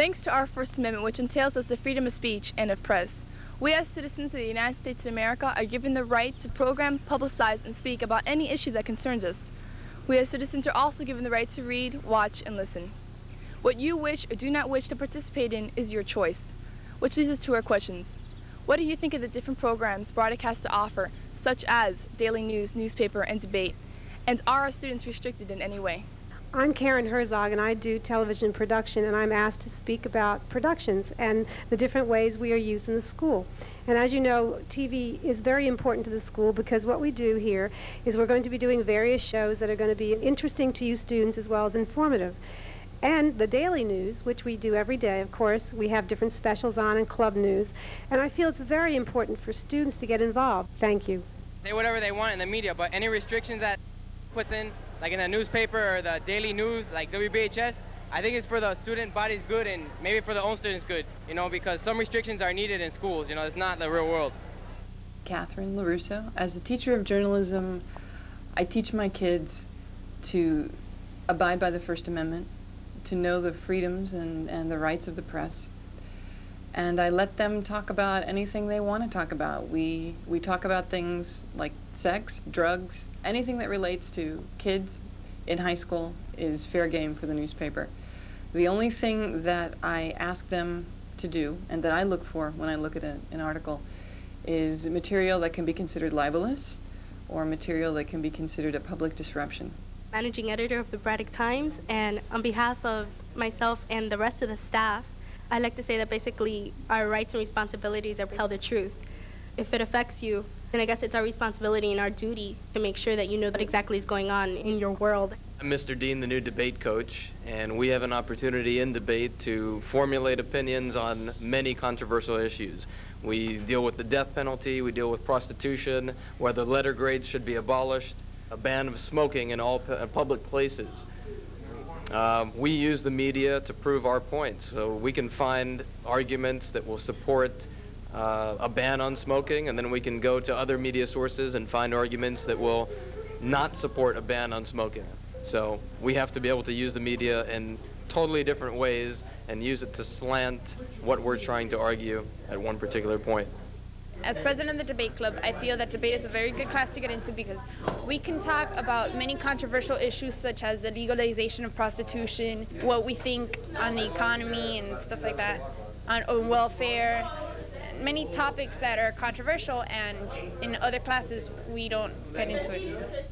Thanks to our First Amendment, which entails us the freedom of speech and of press, we as citizens of the United States of America are given the right to program, publicize, and speak about any issue that concerns us. We as citizens are also given the right to read, watch, and listen. What you wish or do not wish to participate in is your choice. Which leads us to our questions. What do you think of the different programs Braddock has to offer, such as daily news, newspaper, and debate? And are our students restricted in any way? I'm Karen Herzog, and I do television production, and I'm asked to speak about productions and the different ways we are used in the school. And as you know, TV is very important to the school because what we do here is we're going to be doing various shows that are going to be interesting to you students as well as informative. And the daily news, which we do every day, of course, we have different specials on and club news, and I feel it's very important for students to get involved. Thank you. Say whatever they want in the media, but any restrictions that puts in, like in the newspaper or the daily news, like WBHS, I think it's for the student body's good and maybe for the own students' good, you know, because some restrictions are needed in schools, you know, it's not the real world. Catherine LaRusso. As a teacher of journalism, I teach my kids to abide by the First Amendment, to know the freedoms and the rights of the press. And I let them talk about anything they want to talk about. We talk about things like sex, drugs, anything that relates to kids in high school is fair game for the newspaper. The only thing that I ask them to do, and that I look for when I look at an article, is material that can be considered libelous or material that can be considered a public disruption. Managing editor of the Braddock Times, and on behalf of myself and the rest of the staff, I like to say that basically our rights and responsibilities are to tell the truth. If it affects you, then I guess it's our responsibility and our duty to make sure that you know what exactly is going on in your world. I'm Mr. Dean, the new debate coach, and we have an opportunity in debate to formulate opinions on many controversial issues. We deal with the death penalty, we deal with prostitution, whether letter grades should be abolished, a ban of smoking in all public places. We use the media to prove our points. So we can find arguments that will support a ban on smoking, and then we can go to other media sources and find arguments that will not support a ban on smoking. So we have to be able to use the media in totally different ways and use it to slant what we're trying to argue at one particular point. As president of the debate club, I feel that debate is a very good class to get into because we can talk about many controversial issues such as the legalization of prostitution, what we think on the economy and stuff like that, on welfare, many topics that are controversial, and in other classes we don't get into it.